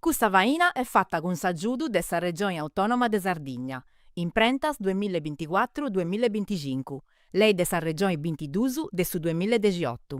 Questa vaina è fatta con s'aggiudu dessa Regione Autonoma de Sardigna, imprentas 2024-2025, lei dessa Regione 22 de su 2018.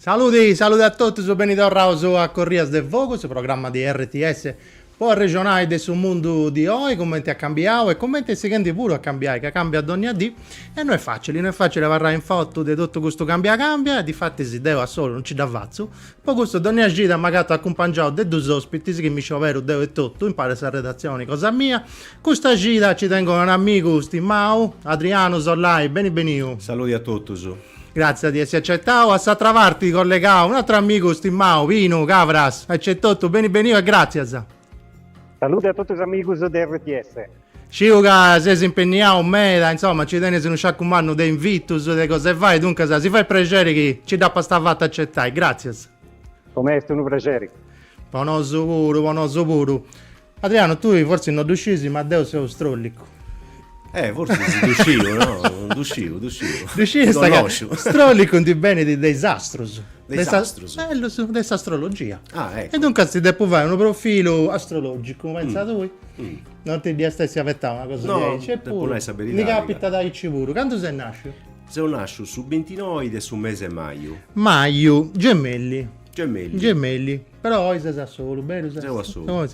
Saluti a tutti, sono Benito Rauso a Corrias de Focus, programma di RTS poi regionale del suo mondo di oggi, commenti a cambiare e commenti seguenti pure a cambiare, che cambia ad ogni dì e non è facile varrà in foto di tutto questo cambia, e di fatti si deve a solo, non ci dà vazzo, poi questo ogni gita magari accompagnato da due ospiti che mi vero devo e tutto, impara questa redazione, cosa mia, questa gita ci tengo un amico stimato, Adriano Sollai, benvenuto. Saluti a tutti su. Grazie di essere accettato, a travarti collegato un altro amico stimato, Pino Cavras, accettato, benvenuto e grazie. Saluti a tutti gli amici di RTS. Ciuga, se si impegniamo meda, insomma, ci tiene se non c'è un anno di invito su le cose fai, dunque si fa il piacere che ci dà questa fatta accettare, grazie. Come è un piacere. Buono sicuro. Adriano, tu forse non uscisi, ma Deo sei un strollico. Forse uscivo, no? Uscivo. Strollico di bene di disastros. Desastrologia. Ecco. E dunque si deve fare un profilo astrologico, pensa tu? Non ti dia stessi avvettare una cosa no, di c'è pure. Mi capita da Iciburu. Quando sei nasce? Se nasco su 29 e su mese maggio. Gemelli. Però oggi sei solo, vero? Sei solo.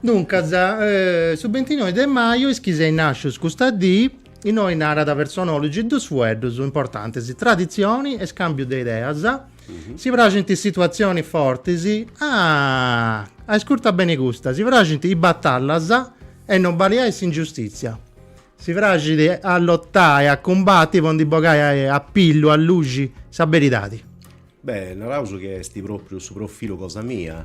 Dunque, su 29 di maggio, chi sei nasce questa di in noi narra da personologi due suerdos importanti, tradizioni e scambio di idee. Si presenti situazioni forti, ascolta bene gusta, si presenti i battallas e non baliare ingiustizia. Si presenti a lottare, a combattere, con di bogare a pillo, a luci, saberitati. Beh, Narauso che sti proprio su profilo cosa mia.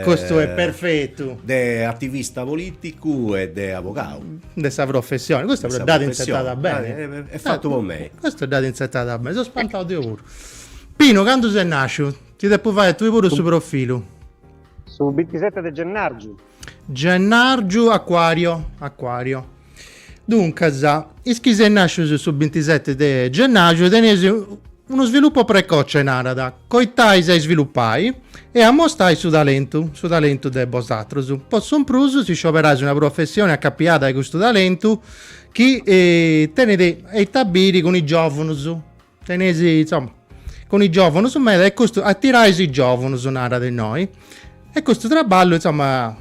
Questo è perfetto. De attivista politico e de avvocato. De questa professione. Questo è dato insettata bene. È fatto con me. Questo è dato insettata bene. Sono spantato io pure. Pino, quando sei nasciuto? Ti devo fare tu pure su profilo. Su 27 di Gennargiu, Acquario. Dunque, chi sei nasciuto su 27 di gennaio, tenesi uno sviluppo precoce in Arada, coitai sei sviluppai e a mostrai su talento del vostro. Posso un pruso si scioperai una professione accappiata di questo talento che tenete e tabiri con i giovani, tenesi insomma con i giovani su me e questo attirai i giovani su Arada di noi e questo traballo insomma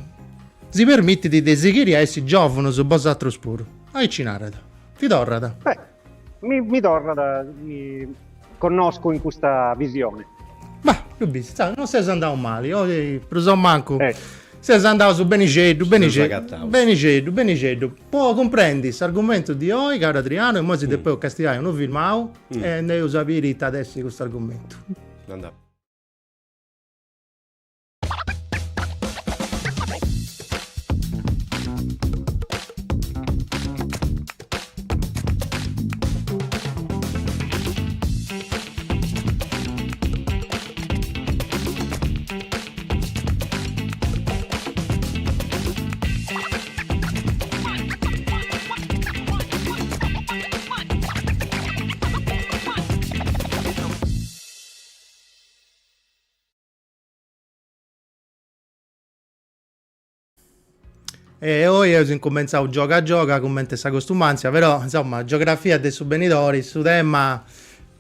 si permette di desiderare i giovani su vostro spuro. Ai Cinarada, ti dorrada. Mi dorrada. Conosco in questa visione. Ma, non sei andato male, oggi preso manco. Sei andato su Benicedo. Poi comprendi questo argomento di oggi, caro Adriano, e poi si deve castigare uno filmato e ne usare adesso questo argomento. Andiamo. E oggi ho incominciato gioca come questa costumanza, però insomma geografia dei subenitori su tema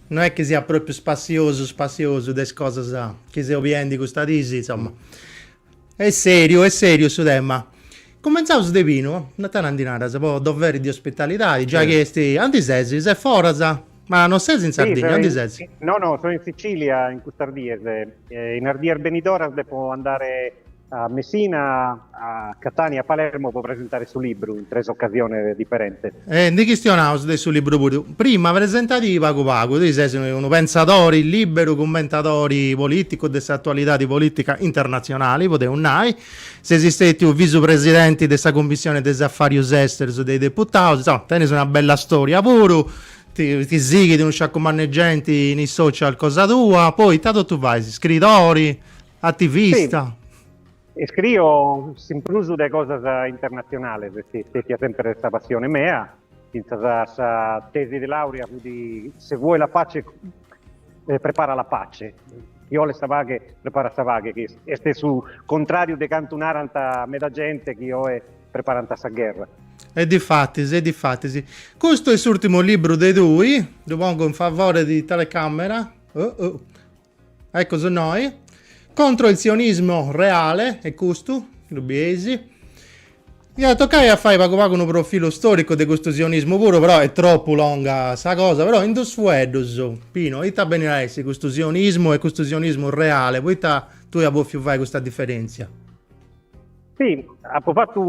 non è che sia proprio spazioso delle cose che si ovviendi questa tisi, insomma è serio su tema. Cominciamo su De Pino, non andinare, poi doveri di ospitalità, già che sti antisesi, se fuori, ma non sei in Sardegna, antisesi? No, sono in Sicilia, in Custardiese, in Ardier Benidorm devo andare a Messina, a Catania, a Palermo per presentare su libro in 3 occasioni differenti. Di questionavo sul libro pure. Prima presentati Paco Paco, tu sei un pensatore libero, commentatori politico delle attualità di politica internazionale, potevo nai. Se esistete un vicepresidente della commissione degli affari esteri dei deputati, insomma, tenis una bella storia pure. Ti sighi di un sciaccomanneggenti nei social cosa tua, poi tanto tu vai, scrittori, attivista. Sì. E scrivo sempre di cose internazionali, perché c'è sempre questa passione mia, questa tesi di laurea, quindi se vuoi la pace, prepara la pace. Chi vuole savaghe, prepara savaghe, che è su contrario de cantunare anta meda gente che io prepara anta sa guerra. E difatti, sì. Questo è l'ultimo libro dei due, lo pongo in favore di telecamera. Ecco su noi. Contro il sionismo reale, e questo, Lubiesi. Io toccai a fare Paco Paco un profilo storico di questo sionismo puro, però è troppo lunga sta cosa, però in due suedos, Pino, ita beniresti questo sionismo e questo sionismo reale, poi tu a più fai questa differenza. Sì, ho fatto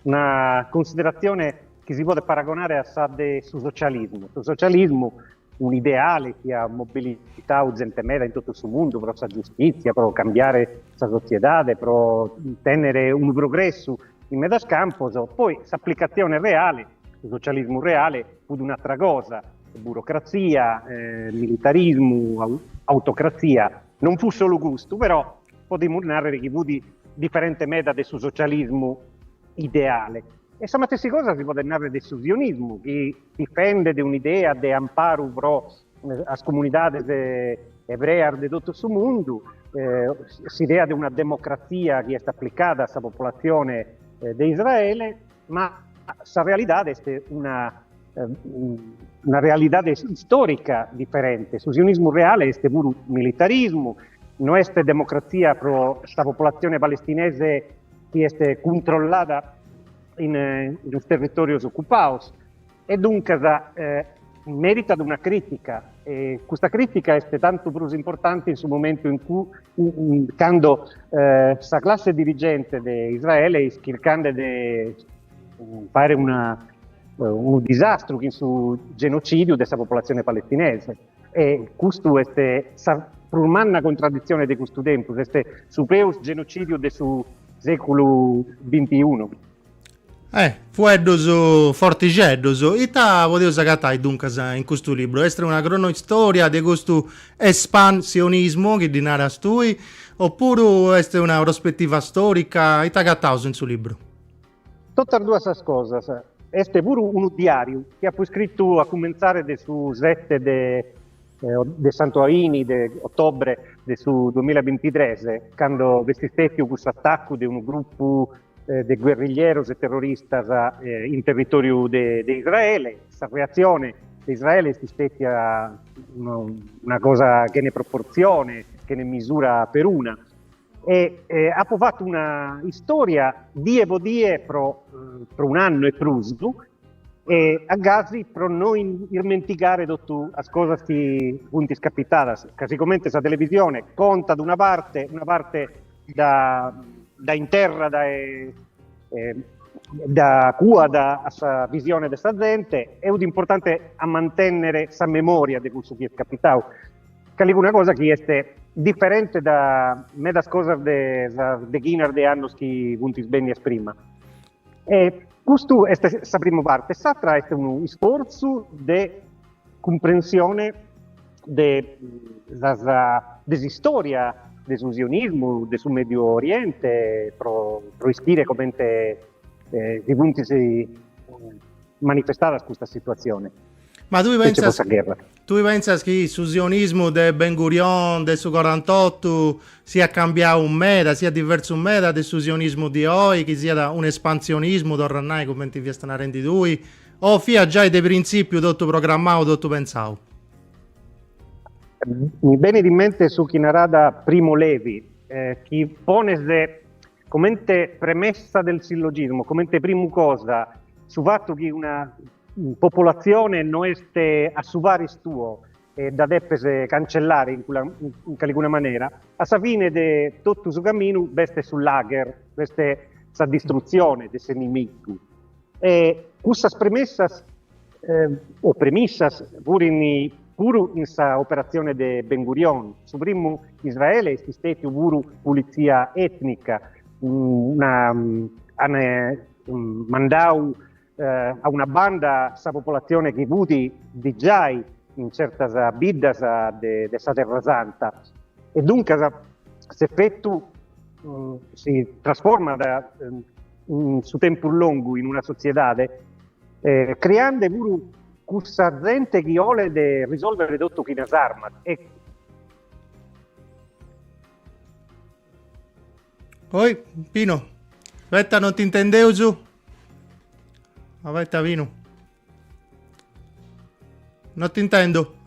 una considerazione che si può paragonare a sul socialismo. Sul socialismo un ideale che ha mobilità urgente in tutto il mondo, per la giustizia, per cambiare la società, per ottenere un progresso in mezzo campo. Poi l'applicazione reale, il socialismo reale, fu un'altra cosa, burocrazia, militarismo, autocrazia. Non fu solo gusto, però potremmo narrare che fu di differente meta del socialismo ideale. E la stessa cosa si può narrare del sionismo, che difende di un'idea di amparo pro le comunità ebree di tutto il mondo, l'idea di una democrazia che è applicata alla popolazione di Israele, ma la realtà è una realtà storica differente. Il sionismo reale è pure militarismo, non è democrazia pro questa popolazione palestinese che è controllata in territori occupati, e dunque merita di una critica, e questa critica è tanto più importante in un momento in cui quando questa classe dirigente di Israele cercando di fare un disastro sul genocidio della popolazione palestinese, e questo è una contraddizione di questo tempo, è il genocidio del secolo XXI. Fueddoso, fortigeddoso. Ita potevo sagatai dunque in questo libro. È una cronostoria di questo espansionismo che dinara stui, oppure è una prospettiva storica? Ita gattau in suo libro. Tutte e due queste cose. È pure un diario che ha poi scritto a cominciare su 7 de Santorini di ottobre del 2023, quando vestistetto questo attacco di un gruppo de guerrilleros e terroristas in territorio di Israele. Questa reazione di Israele è stata una cosa che ne proporzione, che ne misura per una. E ha fatto una storia die pro un anno e più, e a Gazi per non dimenticare tutte le cose che sono scapitate. Casicamente la televisione conta da una parte da interra da cua da visione di questa gente, è importante a mantenere questa memoria di quello che è capitato, che è una cosa che è differente da medas cose de Guinar de anni che punti sbegni prima. E questo è la prima parte. L'altra è uno sforzo di comprensione della storia del sionismo, del Medio Oriente, pro ispire come i punti si manifestava questa situazione. Ma tu pensi che il sionismo del Ben Gurion del 48 sia cambiato un meta, sia diverso un meta del sionismo di oggi, che sia un espansionismo tornare come ti stanno rendi tu, o fia già di principio tutto programmato, tutto pensato? Mi viene in mente su chi narrada Primo Levi, che pone come premessa del sillogismo, come prima cosa, su fatto che una popolazione non è a suvaris tuo, da deppese cancellare in qualcuna maniera, a sa fine de tutto su cammino veste sul lager, veste sa distruzione de se nemici. E queste premessas o premissas pure in sa operazione de Ben Gurion, su primo Israele è stato pure pulizia etnica, mandau a una banda sa popolazione che vuti di già in certa biddas de sa terra santa, e dunque questo effetto si trasforma su tempo lungo in una società creando pure questa gente che vuole risolvere tutto con le armi. Oi, Pino, aspetta, non ti intendevo giù. Aspetta, Pino. Non ti intendo.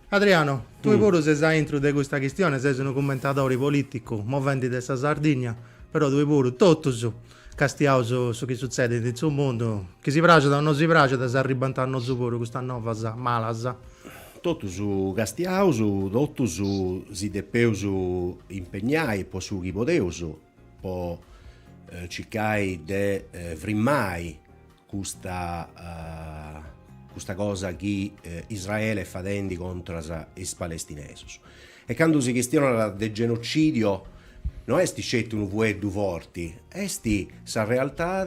Adriano, tu pure sei intro di questa questione, sei un commentatore politico, moventi della Sardegna, però tu pure tutto su castiamo su che succede in questo mondo, che si piace o non si piace, da si arribantano su pure questa nuova malasa. Tutto su castiausu, tutto su si depeusu impegnai, po su chi poteusu, po cercai de frimmai questa cosa che Israele fa dendi contro i palestinesi. E quando si questiona del genocidio, non è scelto un vuedo forti, è sa realtà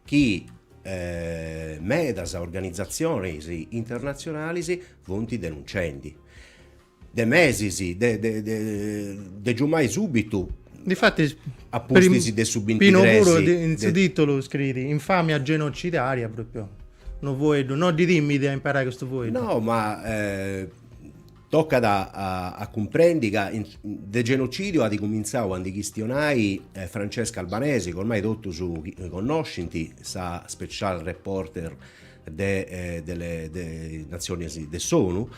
che medas organizzazioni internazionali vonti denunciandi. De mesi, de giumai subito. Difatti, appostisi de sub Pino puro in titolo scrivi infamia genocidaria proprio. Non vuoi, non di dimmi di imparare questo vuoi. No, ma tocca a comprendere che del genocidio ha cominciato quando questionai Francesca Albanesi, che ormai tutto su conoscenti, sa special reporter delle Nazioni dell'ONU,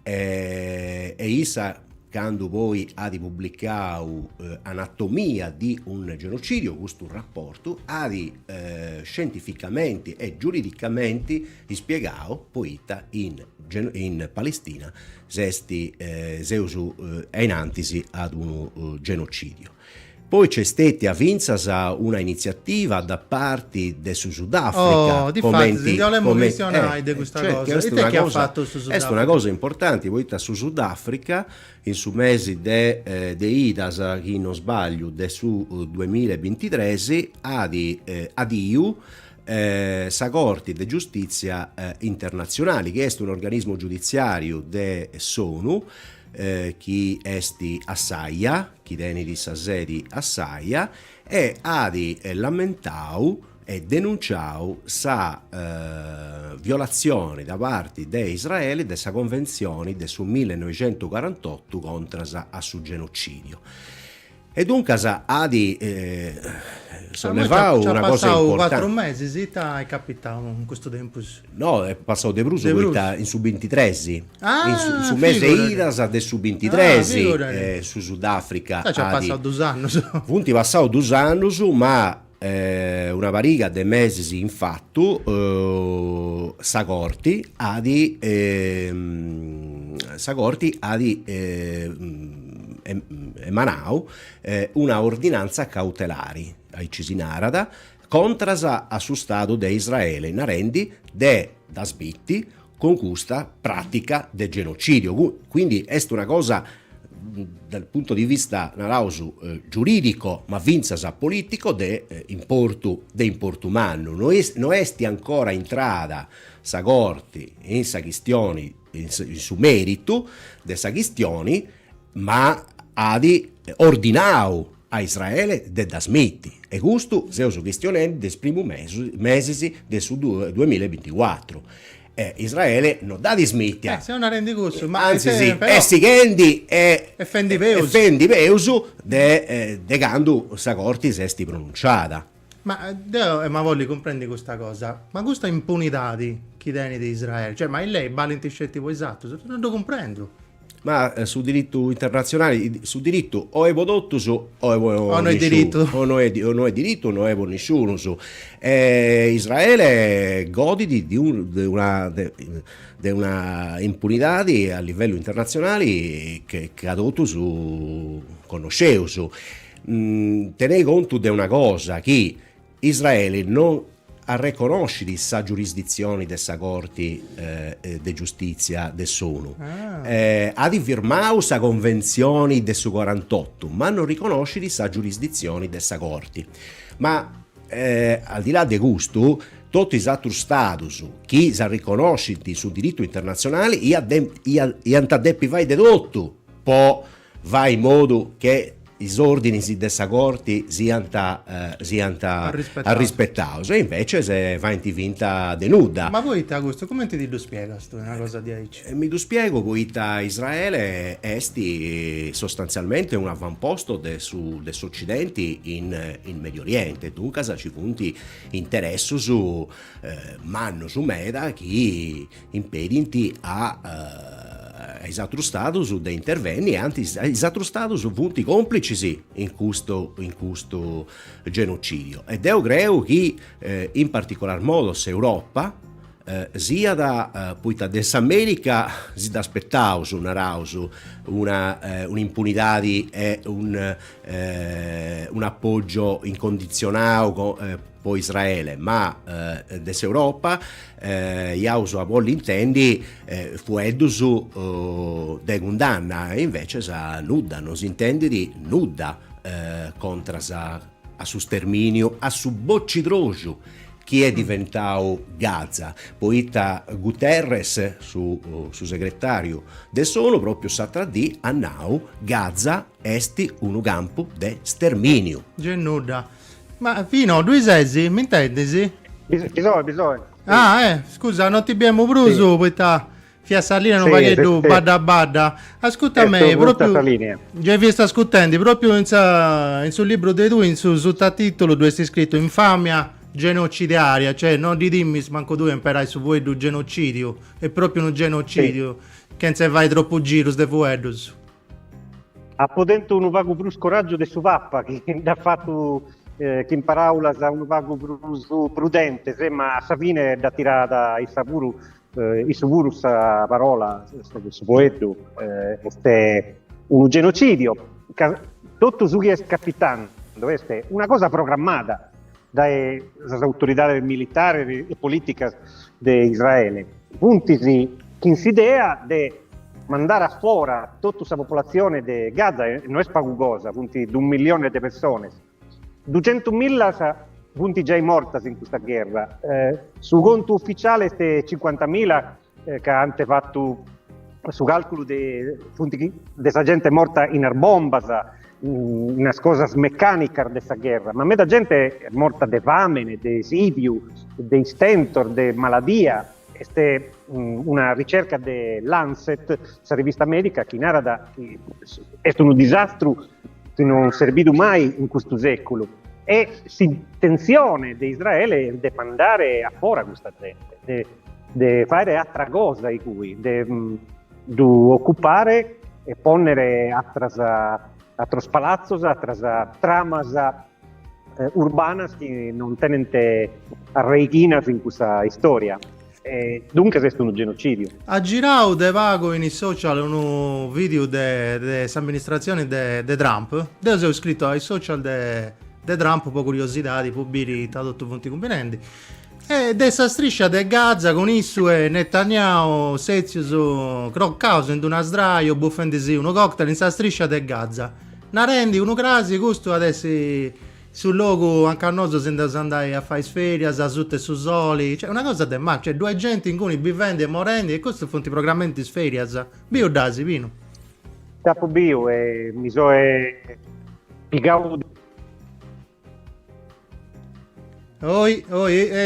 e Isa quando poi ha pubblicato Anatomia di un genocidio, questo un rapporto, ha scientificamente e giuridicamente spiegato poi in Palestina sesti seusu in antisi ad un genocidio. Poi c'è stata a Vinzasa una iniziativa da parte del Sudafrica. Oh, di fatto, volevo menzionare di questa cosa. Questa E te che ha fatto il Sudafrica? È una cosa importante, poi su Sudafrica, in su mesi de IDAS, che non sbaglio, su 2023, sa Corte di Giustizia Internazionale, che è un organismo giudiziario de SONU, chi esti assaia, chi deni di sa sedi assaia, e ha lamentau e denunciau sa violazione da parte di Israele della convenzione del 1948 contro a su genocidio. E dunque ha sollevau una cosa importante. 4 mesi, sì, è capitato in questo tempo. No, è passato de Bruso in su 23. Ah, su mese Idas de su 23 su Sudafrica. Ci ha passato 2 anni. Punti passato 2 anni, ma una pariga de mesi in fatto sa Corti ha emanau una ordinanza cautelare ai Cisinarada contrasa a su Stato de Israele narendi de da sbitti con questa pratica del genocidio. Quindi è una cosa dal punto di vista narausu giuridico, ma vinzasa politico de importu umano. Non esti ancora entrata sa Corti in sa questioni su merito de sa questioni, ma adi ordinau a Israele de da smitti, e questo se su questione des primo mesi del 2024. Israele non dà di smittia. Se non rendi corso, ma anzi sì, però, sichendi e fendi peusu de gando sa Corti sesti pronunciata. Ma voglio comprendi questa cosa. Ma questa impunità di chi deni di Israele, cioè, ma lei balentiscetti voi esatto, non lo comprendo. Ma su diritto internazionale, su diritto o evo dottus o evo noi diritto. o noi diritto o noi evo nessuno su. Israele godi di una impunità a livello internazionale che ha dato su conosceu su. Tenei conto di una cosa, che Israele non a riconoscere sa giurisdizione dessa corti di giustizia del sono. Ha di firmare sa convenzione del su 48, ma non riconosce sa giurisdizione dessa corti. Ma al di là di gusto, tutti i altri stati che si riconoscono sul diritto internazionale deppi vai dedotto, poi va in modo che i ordini dessa corti siano rispettati, e invece se va in vinta denuda. Ma voi Augusto, come ti lo spiega una cosa di Aici? Mi lo spiego, poiché Israele esti sostanzialmente un avamposto dell'Occidente in Medio Oriente, dunque ci punti interesso su manno su meda che impedinti a esatto stato su dei interventi e anche esatto stato su punti complici in questo genocidio. Ed è creo che in particolar modo se Europa sia da puita dell'America si da aspettavo su un'impunità e un appoggio incondizionato poi Israele, ma dell'Europa iauso a vol intendi fu eddusu de condanna, e invece sa nuda, non si intende di nuda contra a su sterminio, a su boccidroju chi è diventato Gaza. Poita Guterres, su segretario del Sono, proprio satradì a Nau Gaza esti un campo de sterminio. Gennuda. Ma Pino, due sesi, mi intendi? Bisogna. Scusa, non ti abbiamo bruso, sì. Poita Fia Salina non Sì, va che tu, sì. Badda. Ascolta me, proprio già vi sta ascoltando, proprio in sul libro di tu, in su titolo dove sei scritto infamia genocidaria, cioè non di dimmi manco tu imperai su voi du genocidio, è proprio un genocidio, che non se vai troppo giro de fuedos. Ha potento un vago brus coraggio de su vappa, che ha fatto che in paraula sa un vago brus prudente, ma a fine da tirata i suburu sa parola su poetu este un genocidio tutto su chi è capitano, è una cosa programmata dalle autorità militari e politiche di Israele. Puntisi che si idea di mandare a fuori tutta la popolazione di Gaza, non è spagugosa, punti di 1 milione di persone. 200.000 punti già morti in questa guerra. Su conto ufficiale, 50.000 che hanno fatto su calcolo della gente morta in arbombasa, una cosa meccanica di questa guerra, ma da gente è morta di fame, di esidio, di stentor, di maladia. È una ricerca di Lancet, questa rivista medica, che narra è un disastro che non è servito mai in questo secolo, e l'intenzione di Israele è di mandare a fuori questa gente, di fare altra cosa di cui, di occupare e ponere altros palazzos, altras tramas urbanas che non tenente arreichinas in questa storia. Dunque questo è un genocidio. Ha girato de vago in social un video dell'amministrazione de Trump. Io ho scritto ai social de Trump un po' curiosità di pubblici da tutti i punti convenenti. E dessa striscia de Gaza con Issu e Netanyahu Sezius croccaus in una sdraio buffendisi uno cocktail in sta striscia de Gaza. Narendi uno crasi gusto adesso sul logo anche a noi si andare a fare sfere, a tutte su soli, cioè una cosa del male, cioè due gente in cui vivendo e morendo, e questo sono i programmi sfere, bio dasi, vino. Tapo bio e mi so pigau. Oi,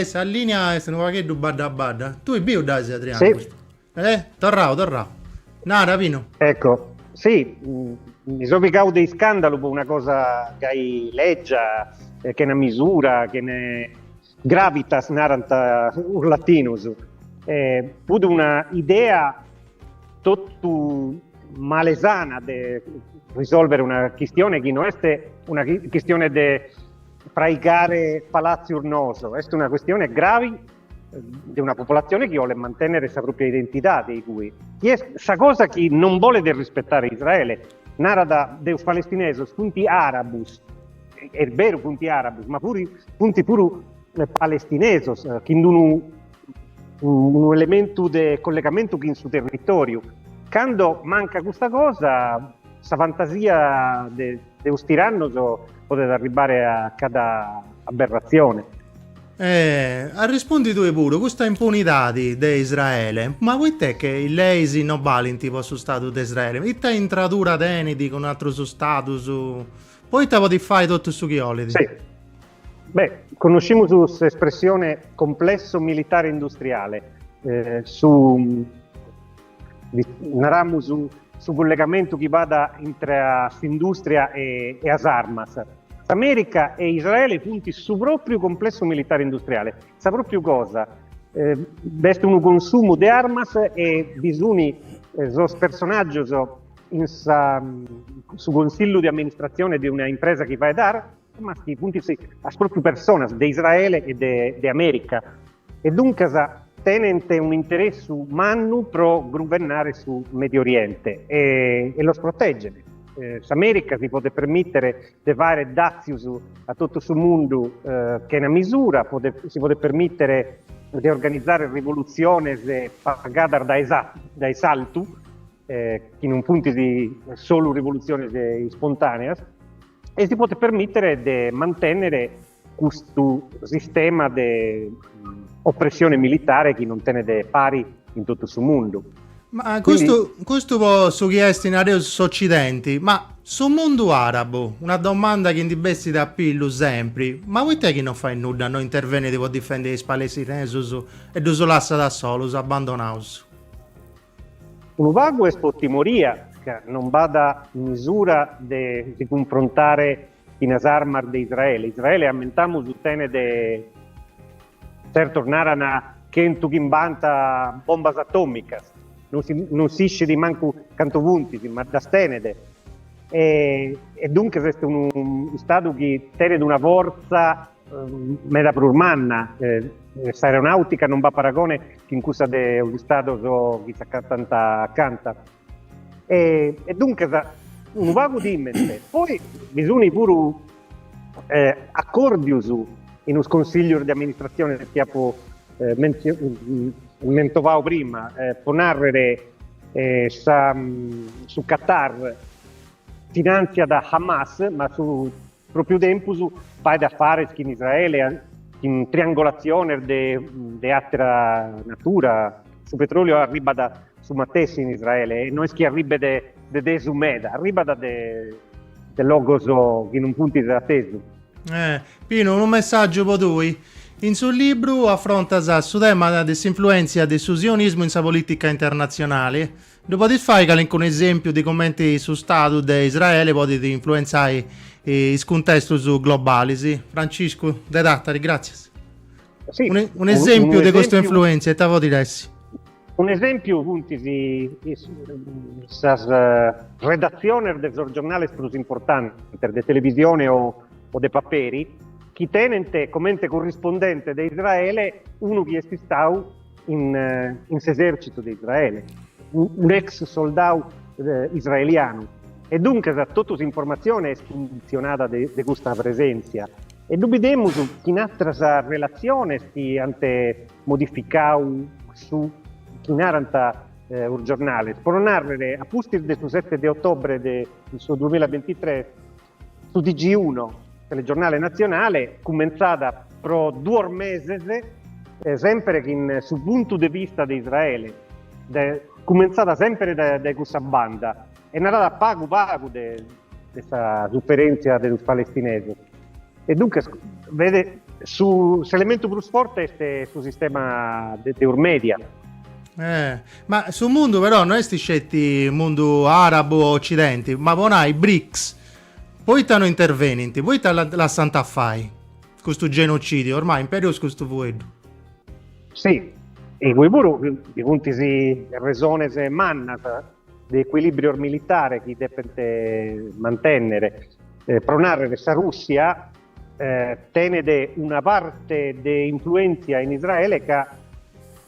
sa linea se non va che du badda. Tu i bio dasi, Adriano? Sì. Torrao. Nara, vino. Ecco, sì, mi sono piccato di scandalo per una cosa che hai leggia, che ne misura, che ne gravitas naranta urlatinus. Pude una idea tutto malesana de risolvere una questione che non è una questione de praicare palazzi urnoso, è una questione grave di una popolazione che vuole mantenere la propria identità, di cui questa cosa che non vuole rispettare Israele, narada deus palestinesos punti arabus, è vero punti arabus, ma punti pure palestinesos, che un elemento di collegamento che in suo territorio. Quando manca questa cosa, questa fantasia deus tirannos potete arrivare a cada aberrazione. Rispondi tu pure, questa impunità di Israele, ma vuoi te che lei si non vale in tipo su stato di Israele? E te in tradura teniti con un altro su status, poi te poti fare tutto su chioliti? Sì. Beh, conosciamo l'espressione complesso militare industriale, narramo su collegamento che vada tra l'industria e as armas. America e Israele punti su proprio complesso militare industriale. Sa proprio cosa? Veste un consumo di armas e bisogna sos personaggi su consiglio di amministrazione di una impresa che va a dare, ma che punti a proprio persone di Israele e di America. E dunque tenente un interesse umano pro governare su Medio Oriente e lo proteggere. L'America si può permettere di fare dazi a tutto il mondo che è una misura, si può permettere di organizzare rivoluzioni pagate dai saltu, che non punti di solo rivoluzioni spontanee, e si può permettere di mantenere questo sistema di oppressione militare che non tiene pari in tutto il mondo. Ma questo posso chiederti in areos occidenti, ma sul mondo arabo, una domanda che in diversi da pillu sempre, ma vuoi te che non fai nulla, non intervenire per difendere i palestinesi e tu lascia da solo, abbandonaus? Un vago è timoria, che non vada in misura di confrontare in armas di Israele. Israele ammentiamo su tene de tornare a Kentu Gimbanta bombas atomicas. Non si esce di manco canto punti, ma da stenede. E dunque questo è un Stato che tiene una forza meda prurmanna. Questa aeronautica non va paragone che in cusa di un Stato che si canta. E dunque un vago di mente. Poi bisogna pure accordius in un consiglio di amministrazione che ha mentovao prima, può narrare su Qatar finanzia da Hamas, ma su proprio tempo fai da fare in Israele in triangolazione di altra natura. Su petrolio arriva su Mattessi in Israele e non è che arriva da Sumeda, arriva da logos che non punti da teso. Pino, un messaggio per voi. In suo libro affronta su tema della influenza del sionismo in sa politica internazionale. Dopo di fare un esempio di commenti su Stato di Israele potete influenzare il contesto globale. Sì. Francisco De Dattari, grazie. Sì, un esempio di questa influenza, te lo diresti. Un esempio, punti, redazione del giornale più importante, di televisione o dei paperi, chi tenente come corrispondente di Israele, uno che è stato in esercito di Israele, un ex soldato israeliano. E dunque tutta l'informazione è funzionata di questa presenza. E dubitiamo che in altre relazioni si ante modificato su chi narranta un giornale. Per narrare a postir del 7 di ottobre del 2023 su DG1, telegiornale nazionale, cominciata pro 2 mesi, sempre che sul punto di vista di Israele, cominciata sempre da questa banda, e narrata pago di questa sofferenza dei palestinesi. E dunque, vede, l'elemento più forte è sul sistema di media. Ma sul mondo però non è scelti mondo arabo o occidente, ma i BRICS. Poi stanno intervenenti, poi la Santa Fai, questo genocidio, ormai imperio questo vuoto. Sì, e voi pure i punti si resone se manna, equilibrio militare che deve mantenere, pronare sa Russia, tenere una parte di influenza in Israele che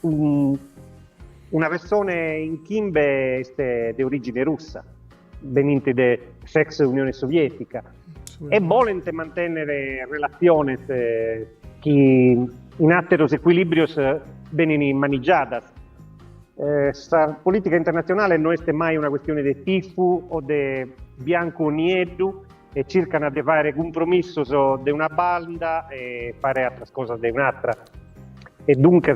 una persona in Kimbe di origine russa, veninte dall'ex Unione Sovietica, e volente mantenere relazioni che in altri equilibri vengono maneggiate. La politica internazionale non è mai una questione di tifo o di bianco o nero, e cercano di fare compromesso di una banda e fare altre cose di un'altra. E dunque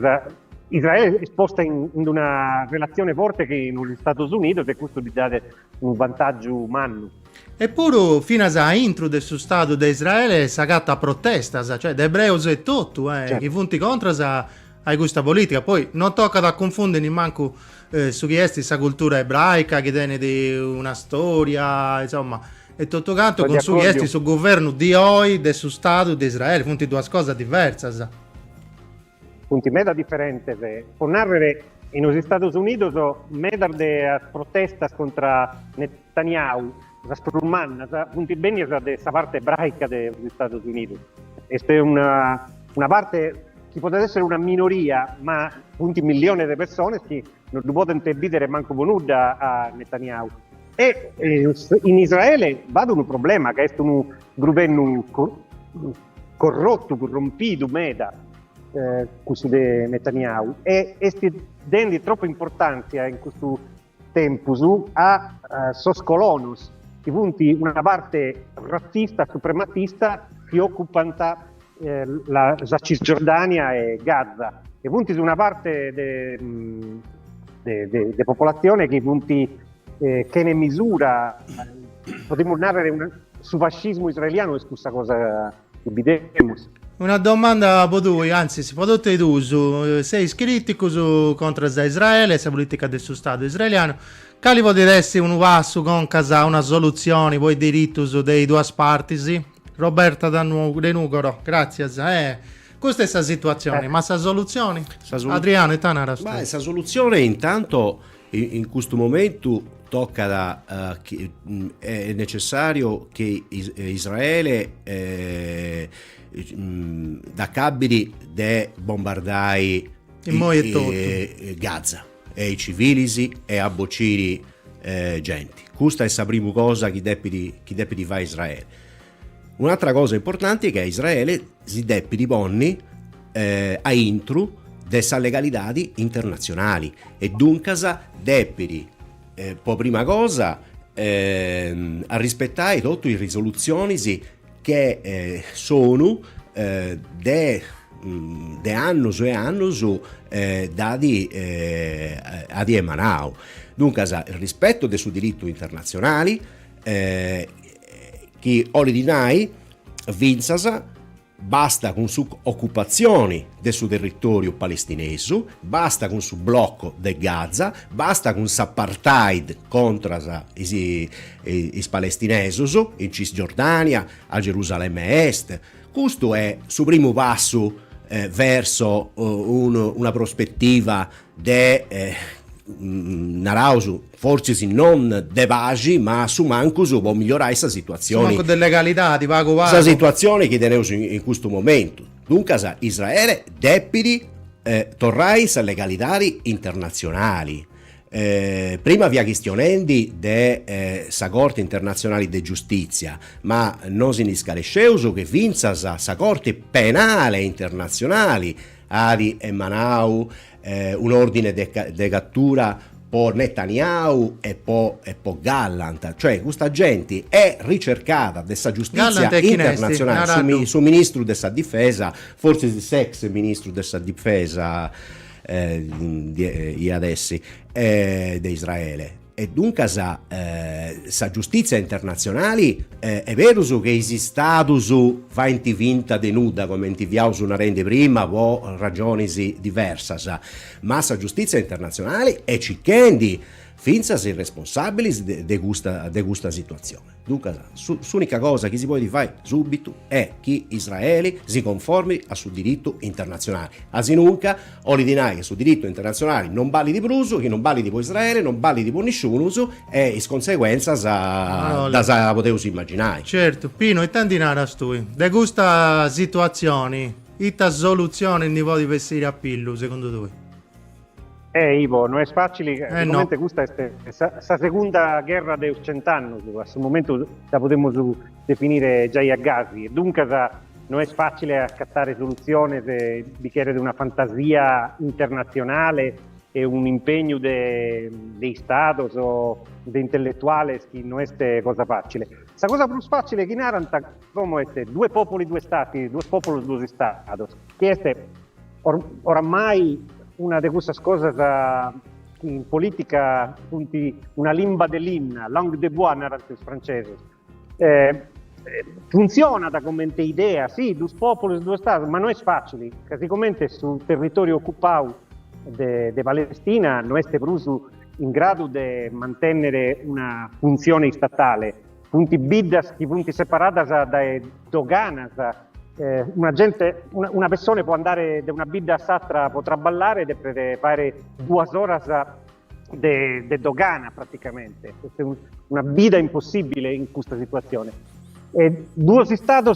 Israele è esposta in una relazione forte che negli Stati Uniti, e questo gli dà un vantaggio umano. Eppure, fino a intro del suo Stato di Israele, si gatta protesta, cioè di ebrei e tutto, certo. Che punti contro a questa politica. Poi non tocca da confondere manco su chi è questa cultura ebraica che tiene di una storia, insomma, e tutto canto con su chi è sul governo di oggi del suo Stato di Israele, punti due cose diverse. Punti meda differente, può narrare negli Stati Uniti meda de protesta contro Netanyahu, la sprummanna, punti bene della parte ebraica degli Stati Uniti. Questa è una parte che potrebbe essere una minoria, ma punti milioni di persone che non possono vedere manco venuta a Netanyahu. E in Israele vado un problema che è un governo corrotto, corrompido, meda, questo di Netanyahu, e sta dando troppa importanza in questo tempo a sos colonos, che punti una parte razzista, suprematista, che occupano la Cisgiordania e Gaza, e punti su una parte della popolazione che punti che ne misura, potremmo narrare su fascismo israeliano, è questa cosa che vediamo. Una domanda a voi, anzi, si può dire tu, sei iscritti contro Israele, la politica del suo Stato israeliano, quali vuol dire un passo con casa, una soluzione, voi diritti dei due parti? Roberta De Nugaro, grazie. Questa è la situazione, ma la soluzione? Adriano e Tanara. Questa soluzione intanto in questo momento tocca è necessario che Israele da cabili de bombardai Gaza e i civili e abbociri gente. Questa è la prima cosa che deve fare Israele. Un'altra cosa importante è che Israele si deve ponni a intru delle legalità internazionali, e dunque deve per prima cosa a rispettare tutte le risoluzioni che sono de anni e anni dati ad emanau. Dunque il rispetto del suo diritto internazionale che Olidinai vinzasa basta con su occupazioni del suo territorio palestinese, basta con su blocco di Gaza, basta con s'apartheid contro i palestinesi in Cisgiordania, a Gerusalemme Est. Questo è il primo passo verso una prospettiva di narausu forse non devagi, ma su manco può migliorare questa situazione. Su manco delle legalità di vago. Questa situazione che teniamo in questo momento. Dunque Israele deve tornare alle legalità internazionali. Prima via questionendi della Corte internazionale di giustizia, ma non si niscalesceuso che vinza sa Corte penale internazionale ad emanau un ordine di cattura per Netanyahu e per Gallant, cioè questa gente è ricercata dessa giustizia internazionale su ministro della difesa, forse il ex ministro della difesa di adesso di Israele. E dunque sa giustizia internazionale è vero che esistado va in vinta denuda come intiviamo una rende prima o ragioni diverse, ma sa giustizia internazionale è cicchendi finza si responsabili de questa situazione. Dunque, l'unica cosa che si può fare subito è che Israele si conformi al suo diritto internazionale. Asinunca, che sul diritto internazionale non vale di Bruso, che non vale di Israele, non vale di nessuno, e in conseguenza da potevo immaginare. Certo, Pino, e tanti naras tu, de questa situazione, ita soluzione ne vuoi vestire a pillu, secondo te? Ivo, non è facile, No. questa è la seconda guerra dei 100 anni, a questo momento la potremmo definire già a gasi, dunque non è facile accattare soluzioni se vi chiede una fantasia internazionale e un impegno dei stati o di intellettuali che non è cosa facile. La cosa più facile che in Aranta come è due popoli, due stati, due popoli, due stati, che è oramai una di queste cose in politica, una limba dell'inna, langue de bois, narrante francese. Funziona da come idea, sì, due popoli, due stati, ma non è facile. Praticamente sul territorio occupato de Palestina non è proprio in grado di mantenere una funzione statale. Punti biddas, punti separati da dogana, una persona può andare da una bidda a Satra, potrà ballare e fare 2 ore di dogana praticamente. Questa è una vita impossibile in questa situazione. Due stati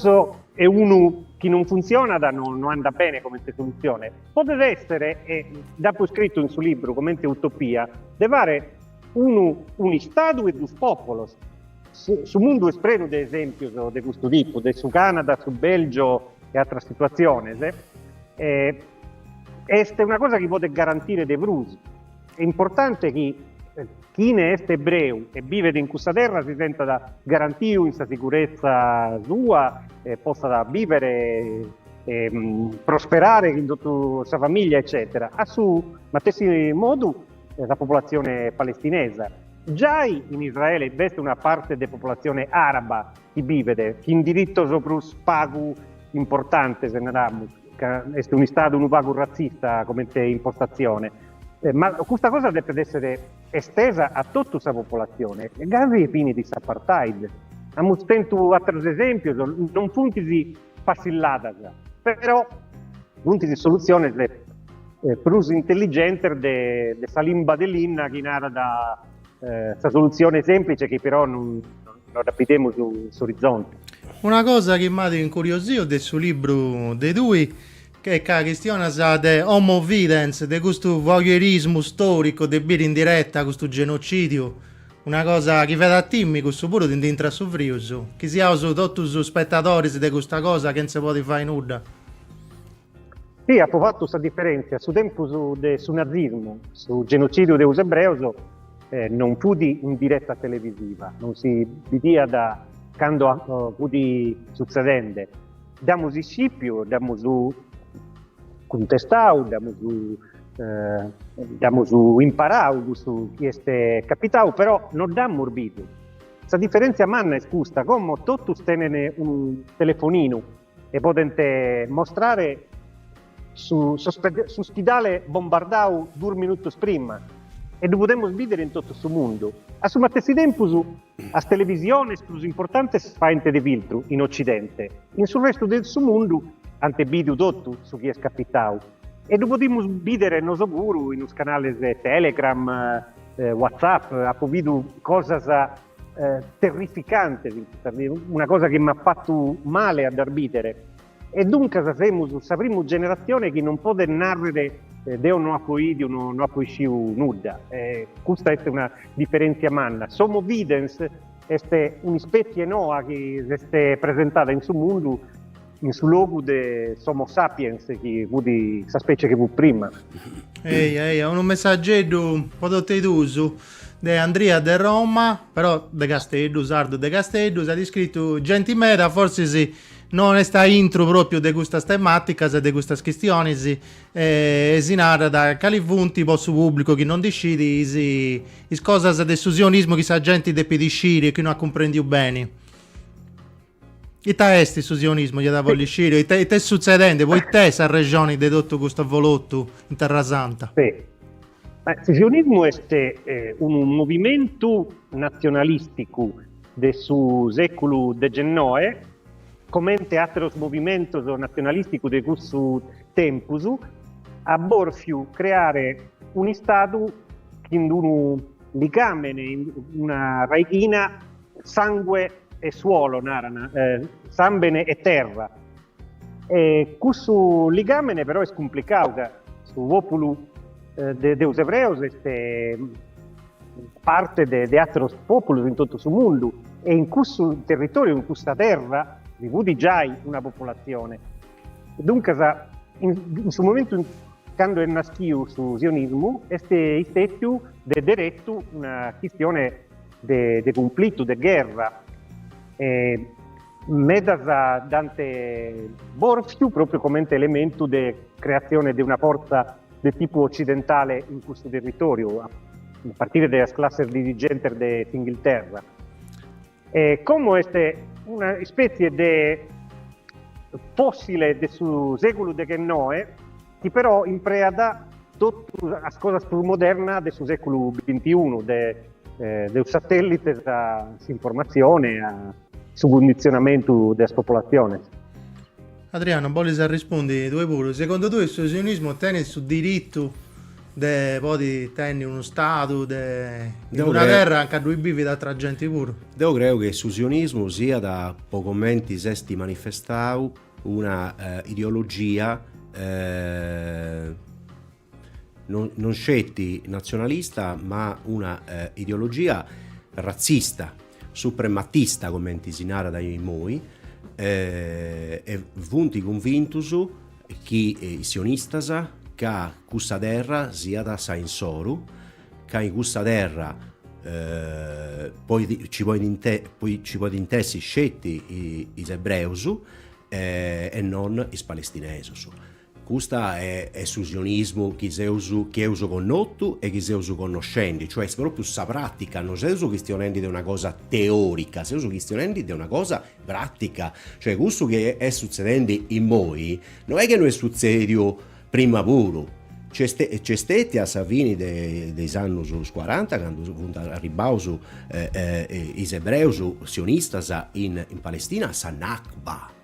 e uno che non funziona non anda bene come soluzione. Potrebbe essere, e dopo scritto in suo libro come Utopia, di fare un Stato e due popoli. Sul mondo è preno di esempio di questo tipo, su Canada, su Belgio e altre situazioni. È una cosa che può garantire dei brusi. È importante che chi ne è ebreo e vive in questa terra si senta da garantire questa sicurezza sua, possa vivere prosperare in tutta la sua famiglia, eccetera. A su stesso modo la popolazione palestinese. Già in Israele veste una parte della popolazione araba che vive, che in diritto sopra un pago importante, se ne dà, è un stato un pago razzista come impostazione. Ma questa cosa deve essere estesa a tutta la popolazione. Grazie ai fini di apartheid. Abbiamo sentito altri esempi, non punti di passillata, però punti di soluzione più intelligente della limba dell'inna che nara da questa soluzione semplice che però non rapidemo sull'orizzonte. Una cosa che mi ha incuriosito del suo libro dei due, che è la questione di homo videns, di questo voyeurismo storico, di bere in diretta, questo genocidio, una cosa che vede a Timmy, questo pure di entrare su friuso, che si ha tutti i spettatori di questa cosa che non si può fare nulla. Sì, ha fatto questa differenza, su tempo sul nazismo, sul genocidio degli ebrei, non fu in diretta televisiva, non si vedia da quando fu succedendo. Diamo su scipio, diamo su contestau, diamo su imparau su chi è capitau, però non da morbido. Questa differenza manna è giusta, come tutti tengono un telefonino e potete mostrare su spedale bombardau 2 minuti prima. E lo potremmo vedere in tutto il mondo. A suo stesso tempo, la televisione più importante fa ente di filtro in Occidente. In sul resto del suo mondo, ante video tutto su chi è capitato. E lo potremmo vedere, non so pure, in un canale Telegram, WhatsApp, ha video cose terrificanti, una cosa che mi ha fatto male a dormire. E dunque sapremo generazione che non può narrare Deo non ha poi nulla. Questa è una differenza manna. Somo videns è un'specie nuova che è presentata in suo mondo, in suo luogo di Homo sapiens, che fu di questa specie che fu prima. Ehi, un messaggio potete d'uso di Andrea de Roma, però de Castello, Sardo de Castello, ha scritto gentilmente, forse sì, non è sta intro proprio di questa tematica, di queste questioni, si narra da calivunti posso pubblico che non decide, si cose del susionismo che sa gente deve decidere e che non comprendiamo bene. E te è il susionismo, gli da voglio uscire, e te succedendo, voi te sa regione di tutto questo volotto in Terra Santa. Sì. Il sionismo è un movimento nacionalístico de su século XIX, comente altros movimentos nacionalísticos de questo tempus, a borfiu creare un Stato in un ligamene, in una raigina, sangue e suolo, narana, sambene e terra. E questo ligamene però è complicato, su popolo de os hebreos è parte de altri popoli in tutto il mondo, e in questo territorio, in questa terra, vivuti già una popolazione. Dunque, in questo momento, quando è nasciuto su sionismo, è stato diretto una questione di conflitto, di guerra. Medas Dante Borfiu proprio come elemento di creazione di una forza di tipo occidentale in questo territorio, a partire dalle classi dirigenti dell'Inghilterra. Come è una specie di fossile del secolo XIX, che però impreada tutte le cose più moderne del secolo XXI, dei satelliti, dell'informazione, sul condizionamento della popolazione. Adriano, voglio rispondere due pure. Secondo te il sionismo tiene il diritto di tenere uno Stato, di una terra anche a due vivi da altra gente pure? Io credo che il sionismo sia da poco menti sesti manifestato una ideologia non scetti nazionalista, ma una ideologia razzista, suprematista, come si narra dai moi, e vunti convintus che i sionistas che questa terra sia da Sainsoru, che in questa terra poi ci può intessi scetti i ebreus e non i palestinesi. Questo è il sionismo che uso connotto e che uso conoscenti, cioè è proprio questa pratica, non si usa questionando di una cosa teorica, si usa questionando di una cosa pratica, cioè questo che è succedendo in noi non è che non è successo prima pure, c'è stati a Savini dei anni 40 quando sono arrivati i ebrei sionistas in Palestina a Nakba.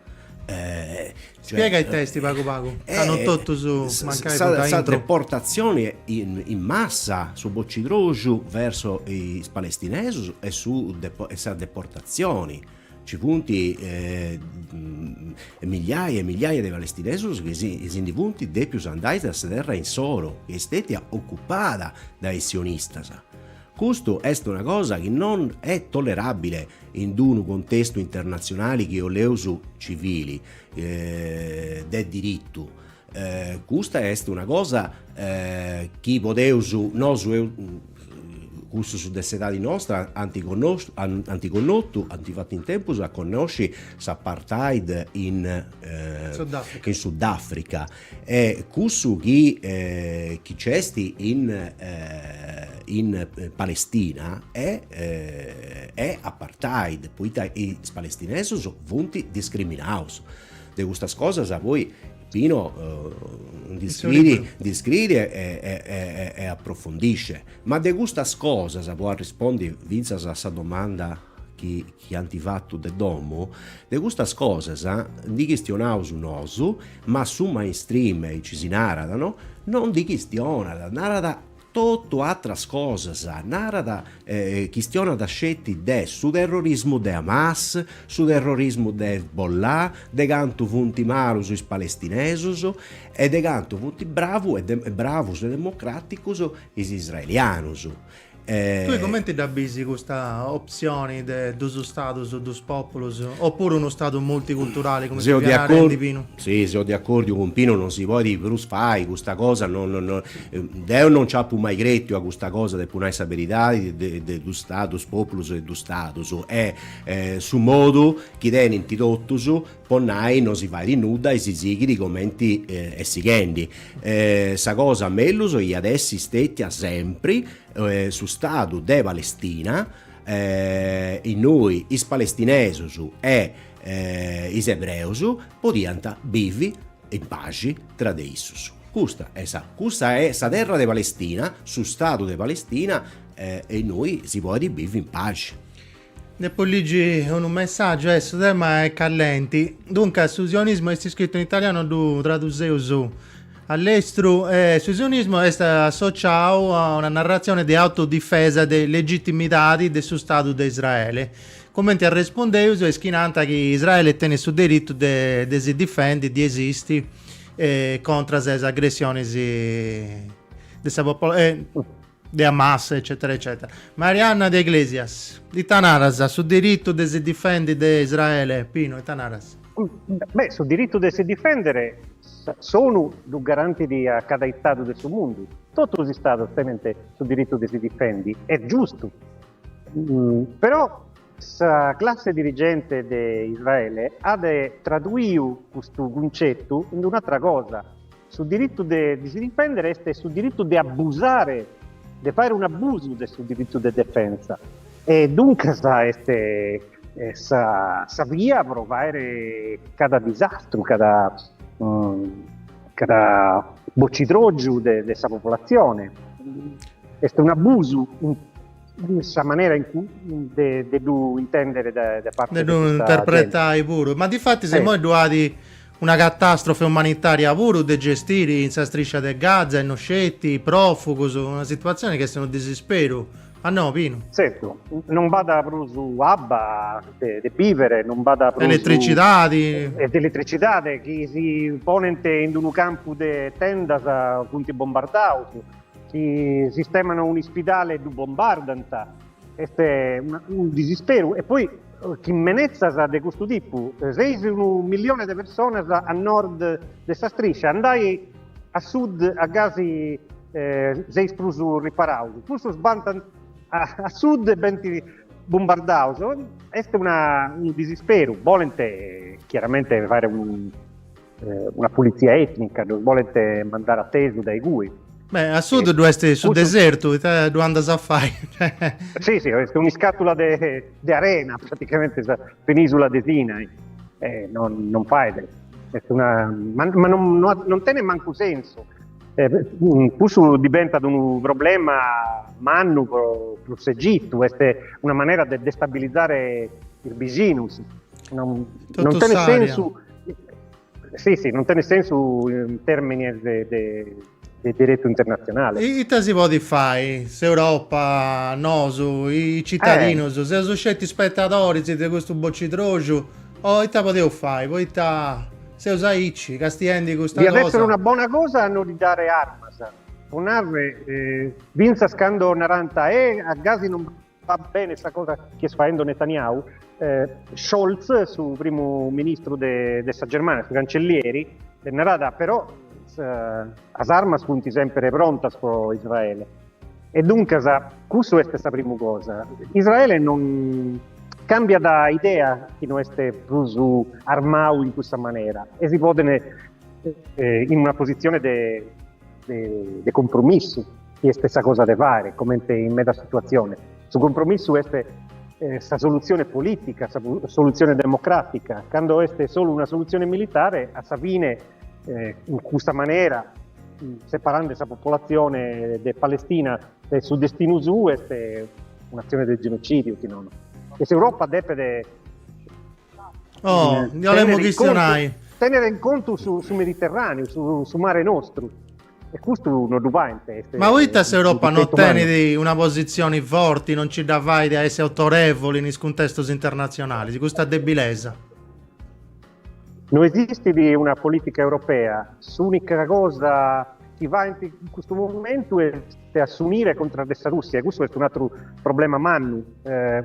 Spiega i testi Paco hanno tutto su questa deportazione in massa su Boccidrogiu verso i palestinesi e su questa deportazioni ci punti migliaia e migliaia di palestinesi che sono divenuti dei più andati da terra in solo, che è stata occupata dai sionistas. Questo è una cosa che non è tollerabile in un contesto internazionale che ho leusu civili del diritto. Questa è una cosa che podeusu questo su dess'età di nostra anticonnotto antifatti in tempo a conosci l'apartheid in Sudafrica e questo che c'è in Palestina è apartheid, poi i palestinesi sono venuti discriminati di queste cose poi Pino descrive e approfondisce, ma di queste cose si può rispondere vinza a questa domanda che hanno fatto del domo, di queste cose di questionare su noi, ma su mainstream ci si narrano, non di questione, narrata tutto altre cose, narrata questione da scetti su terrorismo di Hamas, su terrorismo di Hezbollah, de canto funti malu sui palestinesi e de canto funti bravos e democraticos is israelianos. Tu commenti da bisi questa opzione dello Stato, dello popolo, oppure uno Stato multiculturale come si chiama di Pino? Sì, sono d'accordo con Pino, non si può dire Bruce fai questa cosa, Deo non c'ha più mai credo a questa cosa del punare verità dello Stato, popolo e dello Stato, è su modo che den intitottus ponnai non si fa di nuda e si sighi di commenti e sighendi. Sa cosa mellus e adesso stetti a sempre su Stato de Palestina, in noi is palestinesus e is ebreus podianta vivi in pace tra de issus. Questa è sa terra di Palestina, su Stato di Palestina, e noi si può di vivere in pace. E poi leggi un messaggio, questo tema è callenti. Dunque, il sionismo è scritto in italiano, tu traduceu su. All'estero, il sionismo è associato a una narrazione di autodifesa dei legittimitati del suo Stato di Israele. Come ti ha rispondeto, è schinanta che Israele tiene su diritto di si difendere, di esistere contro le aggressioni di Hamas, eccetera, eccetera. Marianna De Iglesias, di Tanaras, sul diritto di si difendere di Israele, Pino, di Tanaras. Beh, sul diritto di si difendere sono i garanti di cada Stato del suo mondo. Tutto lo Stato ottenente sul diritto di si difendi, è giusto. Però la classe dirigente di Israele ha tradotto questo concetto in un'altra cosa. Sul diritto di si difendere è sul diritto di abusare, di fare un abuso del suo diritto di difesa. E dunque sa via provare cada disastro, cada boccitroggio della popolazione. È un abuso in questa maniera in cui devo intendere da parte di questa interpretare pure. Ma di fatti se noi duati una catastrofe umanitaria pure da gestire in questa striscia del Gaza, innocenti, i profughi, una situazione che sono disespero. Ah no, Pino? Certo, non vada più su abba, di vivere, non vada più elettricità, elettricità, che si pone in un campo di tenda a punti bombardati, si sistemano un ospedale di bombardanta, è un disespero. E poi chi menezza di questo tipo, se 1 milione di persone a nord di questa striscia, andai a sud a Gazi, sei spruso riparato, tu sbantano a sud e bombardato, è un disespero. Volete chiaramente fare una pulizia etnica, non volete mandare a teso dai GUI. Beh, a sud dove essere sul deserto, dove andas a fare? Sì, è una scatola di arena, praticamente, penisola di Sinai. Non fai, ma non tiene manco senso. Questo diventa un problema manno per l'Egitto, è una maniera di destabilizzare il vicino. Non tiene senso. Sì, non tiene senso in termini di diritto internazionale. E che si può fare? Se Europa, noso, i cittadini, se sono scelti spettatori di questo boccitrocio, che potevo fare? Poi se usaici, castiendi questa cosa. Deve essere una buona cosa a non dare armas. Onarve, Vinza scando naranta a Gazi non va bene questa cosa che sta facendo Netanyahu. Scholz, su primo ministro della Germania, su cancellieri, narrata però as armas punti sempre pronta per Israele. E dunque questo è questa prima cosa. Israele non cambia da idea che non è più armato in questa maniera e si può in una posizione di compromesso, che è stessa cosa da fare, come in mezza situazione. Su compromesso è questa soluzione politica, soluzione democratica. Quando è solo una soluzione militare, a Savine in questa maniera, separando questa popolazione di Palestina del suo destino su, è un'azione del genocidio. E se Europa deve tenere in conto su Mediterraneo, su Mare Nostro, e questo non lo va in testa. Ma voi se Europa non tiene una posizione forte, non ci dà vai di essere autorevoli nei contesti internazionali, di questa debilezza? Non esiste una politica europea, l'unica cosa che va in questo momento è assumere contro questa Russia, e questo è un altro problema manno.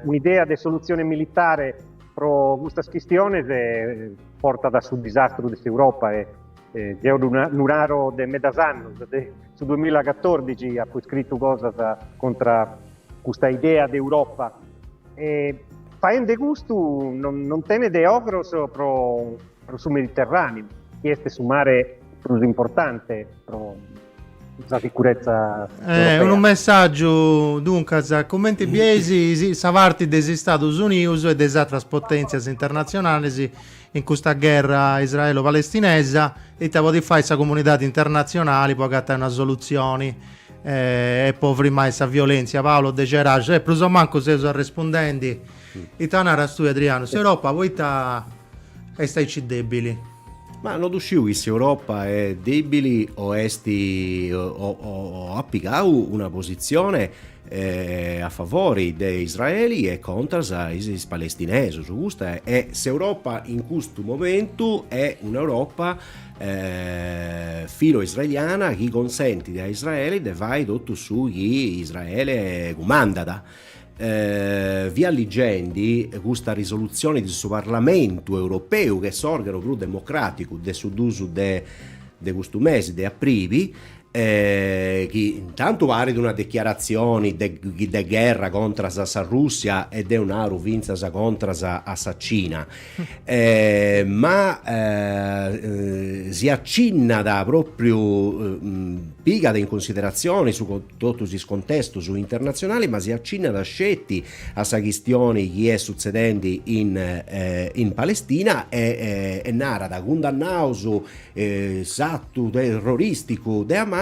Un'idea di soluzione militare per questa questione porta da sul disastro dell'Europa e un raro del Medasano su 2014 ha poi scritto cosa contro questa idea d'Europa e facendo questo non tiene de ogros pro su Mediterraneo, che è su mare più importante la sicurezza europea. Un messaggio dunque a commenti biesi savarti degli Stati Uniti e delle altre potenze internazionali in questa guerra israelo-palestinese e te di fare questa comunità internazionale può gattare una soluzione e può mai questa violenza. Paolo De Gerage e plus o manco se sono rispondenti e tornare a tu Adriano se Europa voi stai debili. Ma non usciu che se Europa è debili o applicau una posizione a favore degli israeli e contro i palestinesi. E se Europa in questo momento è un'Europa filo israeliana che consente a Israele di fare tutto su chi Israele comanda. Via leggendi questa risoluzione del suo Parlamento europeo che sorgono più democratico del suduso de questo mese de aprile che intanto pare di una dichiarazione di guerra contro la Russia ed è una vinza contro la Cina ma si accinna da proprio piga in considerazione su tutto il contesto su internazionale ma si accinna da scetti a sa questione che è succedendo in Palestina e narra da condannauso satto terroristico de Hamas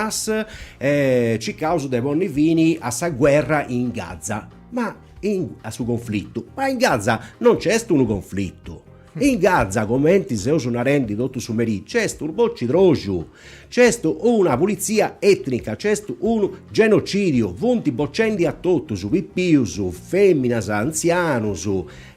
ci causa dei bonnivini a sa guerra in Gaza a su conflitto ma in Gaza non c'è un conflitto. In Gaza, come se una rendi dotto su Merì, c'è un bocci drogiu, c'è una pulizia etnica, c'è un genocidio, vonti boccendi a tutto, su pippius, su femminas, anzianus,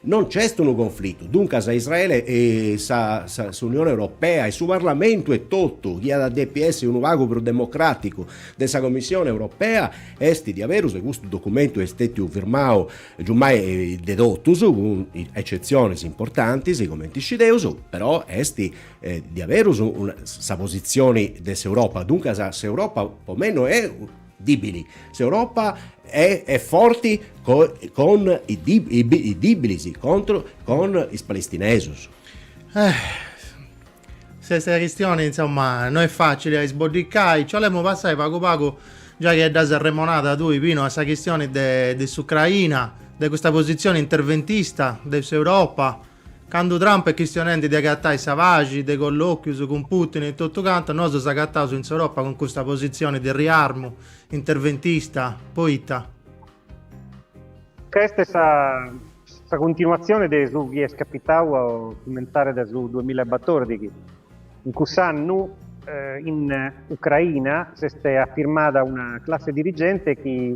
non c'è un conflitto. Dunque, sa Israele e sa Unione Europea e su Parlamento e tutto, chi ha da DPS un vago più democratico della Commissione Europea, esti di avere questo documento è stato firmato giummai dedotto con eccezioni importanti, come Tiscideus, però esti di avere sa posizione dell'Europa. Dunque, se Europa o meno è dibili, se Europa è forte con i dibilisi contro con i palestinesi. Questa questione insomma non è facile sbordicare, ci vogliamo passare pago già che è da serremonata tu fino a questa questione dell'Ucraina, di questa posizione interventista dell'Europa. Quando Trump è questionante di agattare i savagi, dei colloqui con Putin e tutto quanto, noi siamo agattati in Europa con questa posizione di riarmo interventista, poeta. Questa è questa continuazione di su che è scapitato a commentare da su 2014, in cui sanno in Ucraina si è affirmata una classe dirigente che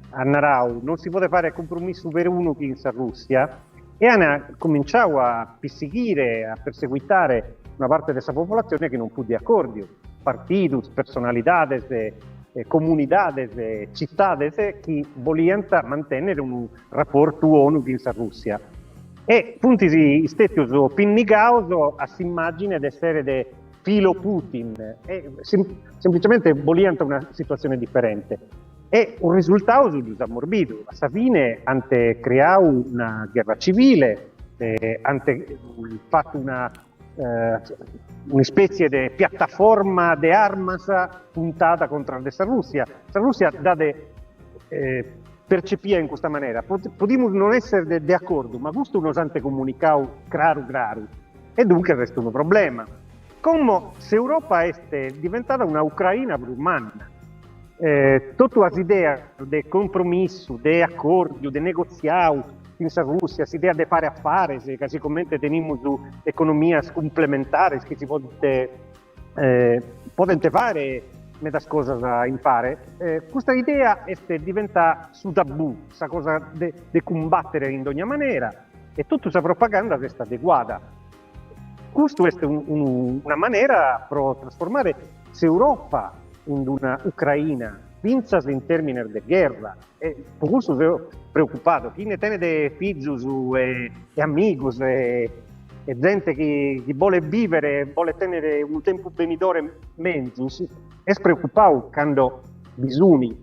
a Narau non si può fare compromesso per uno che in Russia e hanno cominciato a perseguire, a perseguitare una parte della popolazione che non fu di accordo, partidos, personalidades, comunidades, cittades che volevano mantenere un rapporto ONU in Russia. E punti si stessi pinnicaus a s'immagine di essere de filo Putin e semplicemente volevano una situazione differente. E un risultato disammorbido. A fine hanno creato una guerra civile, hanno fatto una specie di piattaforma di armas puntata contro la Russia. La Russia percepia in questa maniera. Potremmo non essere d'accordo, ma questo non hanno comunicato chiaro e dunque resta un problema. Come se Europa è diventata una Ucraina brumana. Tutte le idee di compromesso, di accordo, di negoziato in Russia, l'idea di fare affari, che sicuramente teniamo su economie complementari che si possono fare metà cose in fare. Questa idea è diventata su tabù, questa cosa di combattere in ogni maniera e tutta questa propaganda è stata adeguata. Questa è una maniera per trasformare l'Europa in una Ucraina vinta in termini di guerra e per questo sono preoccupato. Chi ne tiene dei figli e amigos e gente che vuole vivere, vuole tenere un tempo venidore mezzo, è preoccupato quando bisogna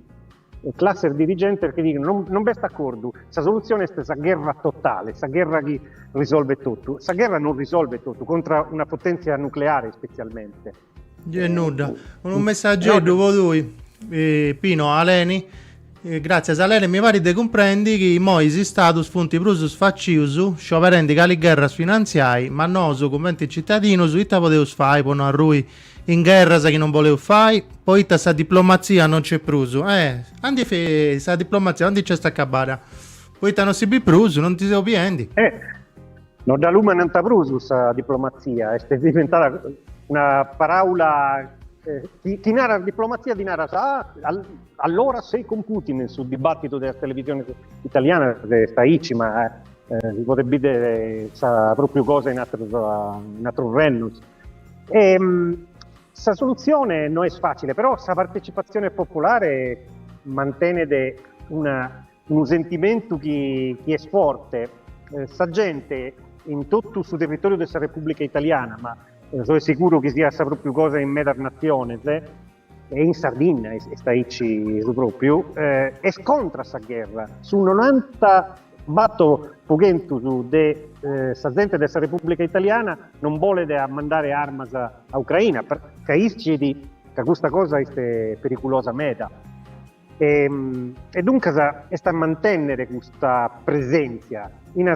classe dirigente che dicono non è d'accordo, la soluzione è questa guerra totale, questa guerra che risolve tutto. Questa guerra non risolve tutto contro una potenza nucleare specialmente. Nuda. Un messaggio dopo lui, Pino Aleni. Grazie a Aleni mi pare di comprendi che mo isi status funti prusus facciusu, scioperendi che le guerre finanziai, ma no, su commenti cittadino, su itta potevo fare, poi non a lui in guerra sa che non volevo fare, poi itta sa diplomazia non c'è prusu, andi fe sa diplomazia, andi c'è sta accabata, poi itta non si bi prusu, non ti sei opiendi. Non da lume non ta prusus a diplomazia, è diventata una parola. Chi narra diplomazia di narra allora sei con Putin sul dibattito della televisione italiana sta Ici, ma si potrebbe vedere proprio cose in altro renno. Questa soluzione non è facile, però questa partecipazione popolare mantiene un sentimento che è forte. Sta gente in tutto sul territorio della Repubblica Italiana, ma sono sicuro che sia proprio cosa in mezza nazione, e in Sardegna sta Ici proprio, e scontra questa guerra. Su 90 batto pogento su sta gente della Repubblica Italiana non vuole mandare armi a Ucraina, perché Ici di che questa cosa è pericolosa meta. E dunque sta mantenere questa presenza in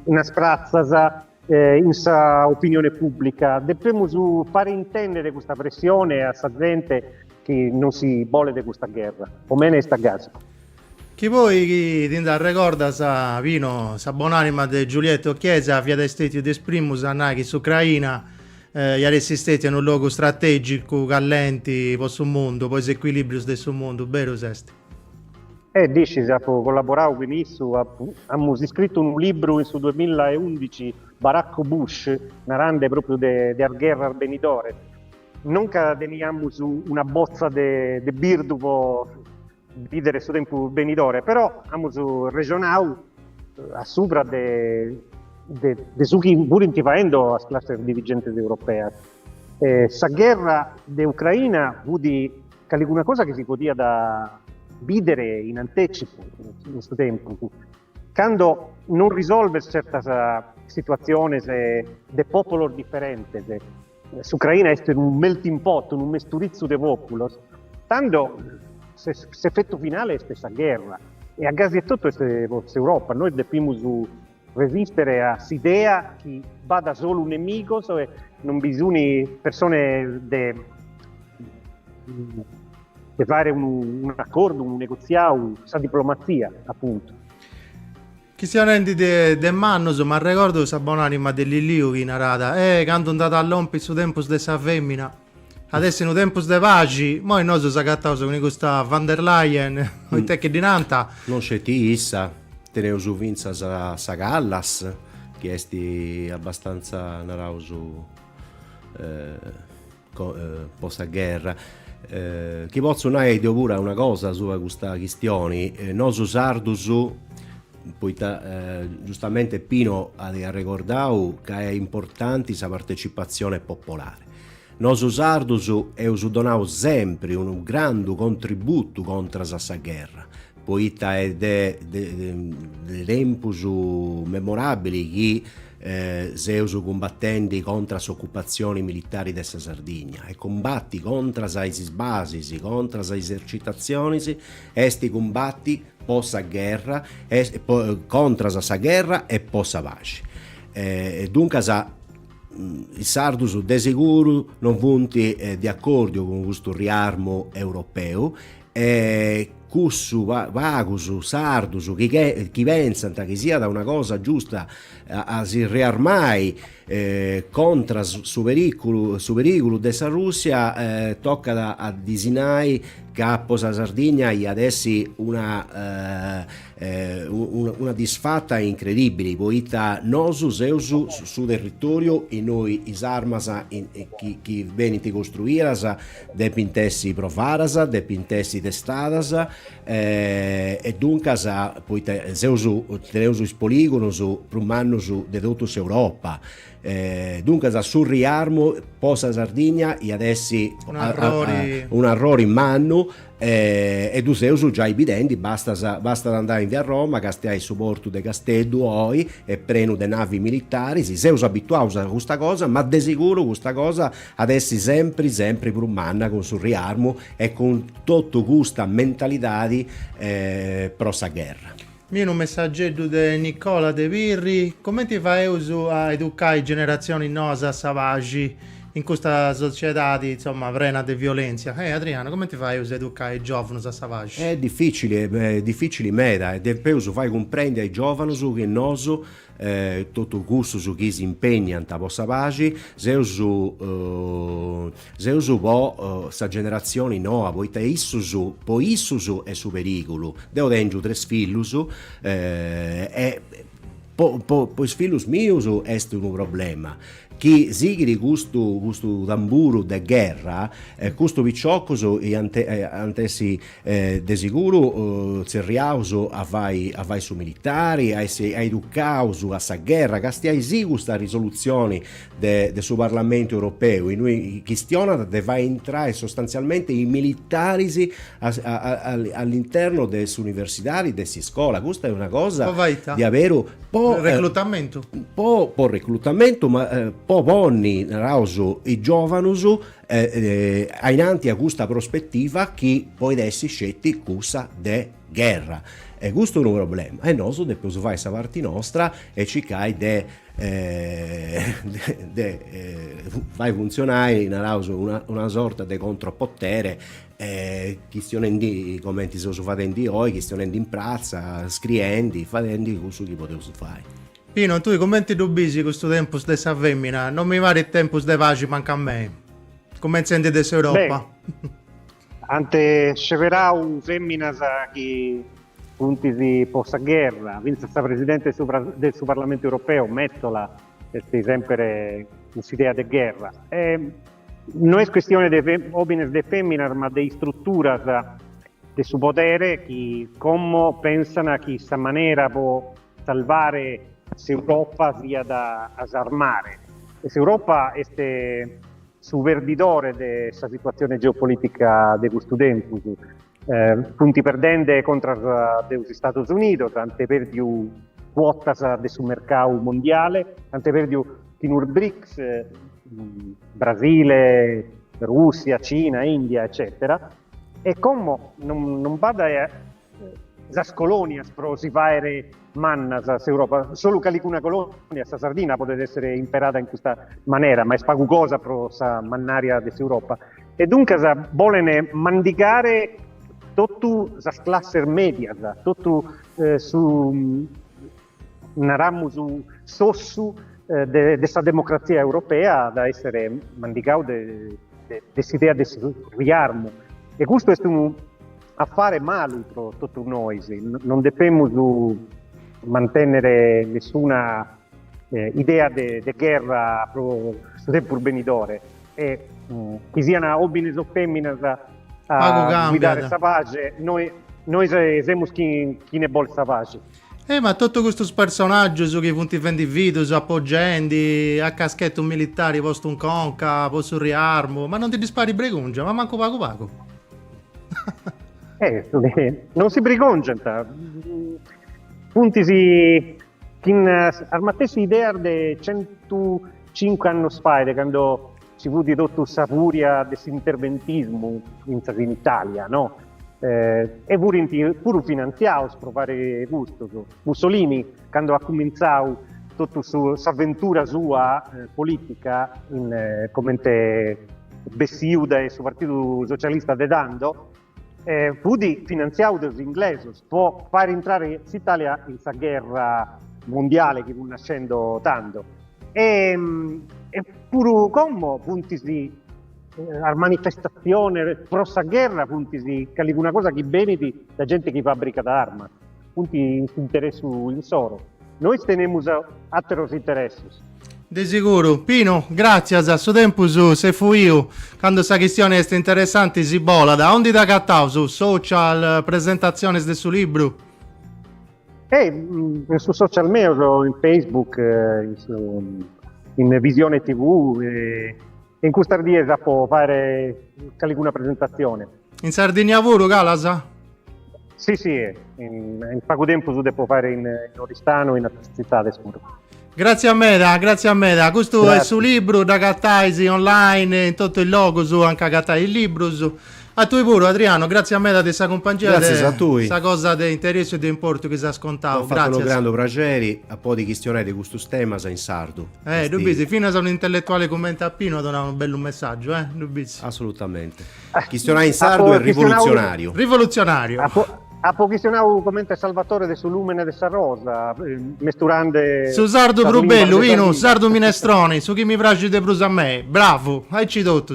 una sprazza in sa opinione pubblica. Dobbiamo fare intendere questa pressione a sta gente che non si vuole di questa guerra, o meno sta gas. Chi poi ti ricorda sa Vino, sa buonanima di Giulietto Chiesa, via dai stati di esprimus a che su Ucraina gli resistenti in un luogo strategico callenti posso un mondo, poi si equilibrio stesso mondo, vero Sesti? Dici, abbiamo collaborato benissimo, abbiamo scritto un libro su 2011, Baracco Bush, narrando proprio della guerra al venitore. Non cadeniamo su una bozza di birdu per vedere su tempo venitore, però abbiamo ragionato a sopra di su chi pure ti facendo a classe dirigente europea. Questa guerra dell'Ucraina fu di una cosa che si poteva da videre in anticipo in questo tempo. Quando non risolve certa situazione de popolo differente, l'Ucraina è un melting pot, un mesturizzo di popolo, tanto l'effetto finale è questa guerra e a gas di tutto è Europa. Noi dobbiamo resistere a quest'idea che va da solo un nemico e non bisogna persone di fare un accordo, un negoziato, sa diplomazia, appunto. Chi si rendi de mannos, ma ricordo sa buonanima dell'Iliu che narrata, quando andata all'ompi su tempus de sa femmina, adesso in un tempus de paci, mo noi si cattauso con questa van der Leyen, o te che dinanta. Non c'è issa, teneu su vinza sa Gallas, che esti abbastanza narausu post guerra. Chi posso dire pure una cosa su questa questione, nosu sardusu, poi giustamente Pino ha ricordato che è importante la partecipazione popolare. Nosu sardusu è donato sempre un grande contributo contro questa guerra, poi è dei tempus memorabili che Zeus combattenti contro le occupazioni militari della Sardegna e combatti contro le basi, contro le esercitazioni, esti combatti possa guerra contro questa guerra e possa pace. Dunque i sardus de sicuro non punti di accordo con questo riarmo europeo cussu vagus sardus chi pensano che sia da una cosa giusta a si riarmai contro su pericolo della Russia tocca a disinai capo la Sardegna e adesso una disfatta incredibile poita nosu seusu su territorio e noi is armas chi veniti costruiras depintessi provaras depintessi testadas e dunque poita seusu teneusu is poligonus prumannus de totus Europa dunque sul riarmo posa Sardegna e adesso un errore in mano e tu sei già evidenti, basta andare in via Roma, che stai il supporto di Castello oi e prenu de navi militari, si sei abituati a questa cosa, ma di sicuro questa cosa adesso sempre più manna con sul riarmo e con tutta questa mentalità pro sa guerra. Mio un messaggio di Nicola De Virri, come ti fai uso a educare generazioni nosa savagi in questa società di, insomma, vrena di violenza? Adriano, come ti fai a educare i giovani a savagi? È difficile meta, e devi fai comprendere ai giovani che noso tutto il gusto su chi si impegna a possa pace, se uso po' sta generazione nuova, poi issusu è su pericolo, devo tenere 3 figli e poi figli miei è un problema. Chi sigli questo tamburo de guerra, questo picciocco e antesi de sicuro zerriauso a vai su militari, a educauso a sa guerra, che stia sì questa risoluzione del suo Parlamento europeo, in cui questiona deve entrare sostanzialmente i militari all'interno delle università, delle scuole. Questa è una cosa di avere un po' reclutamento, ma po' ponni rauso i giovanus ainanti a questa prospettiva che poi essi scetti cussa de guerra. E questo è un problema. E noi dobbiamo fare questa parte nostra e ci fai funzionare una sorta di contropotere, come ti sono fatti oggi, questione in piazza, scriendi, facendo questo che potevo fare. Pino, tu come ti dubbi questo tempo di questa femmina? Non mi pare il tempo di pace manca a me. Come senti di Europa? Ante sceverau femmina che punti di posta guerra, vinse sta presidente del suo Parlamento europeo, Mettola, è sempre un'idea di guerra. Non è questione di uomini e femmine, ma di strutture del suo potere che come pensano che questa maniera può salvare l'Europa sia da asarmare. E l'Europa è subverditore di questa situazione geopolitica di questo tempo. Punti perdente contro gli Stati Uniti, tante per più quotas del suo mercato mondiale, tante per più in BRICS, Brasile, Russia, Cina, India, eccetera. E come non vada las colonias pro si fare mannas a Europa, solo che una colonia, sta Sardina, potrebbe essere imperata in questa maniera, ma è spagu cosa pro sa mannaria dell'Europa. E dunque vogliono mandicare tutto las classes medias, tutto su narammu su sossu dessa democrazia europea da essere mandicato dell'idea del riarmo. E questo è un affare malo per tutti noi, non dobbiamo mantenere nessuna idea di guerra su tempo urbanitore, e che siano uomini o femmine a guidare questa pace, noi siamo chi ne vuole questa pace. Ma tutto questo personaggio su che punti vendi video, su appoggendi, a caschetto militari, posto un conca, posto un riarmo, ma non ti dispari bregungia, ma manco pago. Non si brigongianta. Punti si armattessi idea di 105 anni fa, quando ci fu di tutta questa furia dell'interventismo in Italia, no? E pure finanziato per fare questo. Mussolini, quando ha cominciato tutta questa avventura sua politica come Bessiuda e suo partito socialista de Dando, fu finanziato dagli inglesi per far entrare l'Italia in questa guerra mondiale che fu nascendo tanto. E pure come punti a manifestazione pro questa guerra, punti che è una cosa che benedi da gente che fabbrica d'arma, punti si interessa in solo. Noi teniamo altri interessi. De sicuro. Pino, grazie a suo tempo se fui io, quando questa questione è interessante si bola, da onde da cattavo su social, presentazioni del suo libro? Su social media, in Facebook, in Visione TV, in questa dia può fare una presentazione. In Sardegna pure, Calasa? Sì, in poco tempo tu devo fare in Oristano, in altre città sicuro. Grazie a me. Questo è il Grazie. suo libro da cattaisi online, in tutto il logo su anche cattai il libro su. A tu pure Adriano, grazie a me da questa compagnia. Grazie a tu. Questa cosa di interesse e di importo che si ha scontato. Ho fatto un Grazie. grande piacere a po' di questionare di questo tema in sardo. Dubisi, fino a un intellettuale come Tappino donava un bello messaggio, Dubisi. Assolutamente. Questionare in sardo è rivoluzionario. Rivoluzionario. A pochissimo commenta Salvatore del suo Lumene de Sa Rosa, mesturande... Su sardo Sardo più bello, Lima, vino, sardo minestrone, su chi mi piace di brus a me. Bravo, hai citato.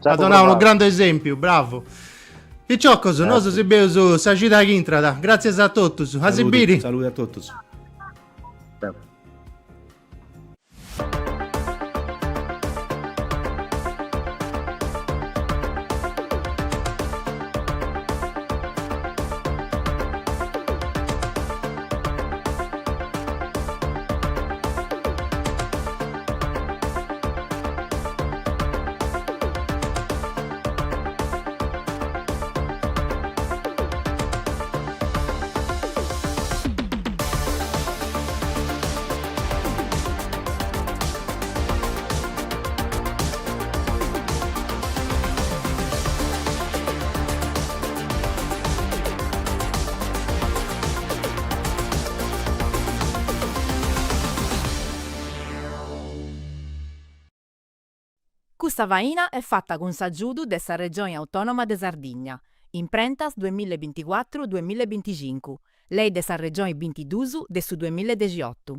Ha donato un grande esempio, bravo. E ciò cosa, noi si bevo su Sagita Intrada. Grazie a tutti. A Sibiri. Saluti a tutti. Questa vaina è fatta con s'aggiudo dessa regione autonoma de Sardigna, in prentas 2024-2025, lei dessa regione 22 de su 2018.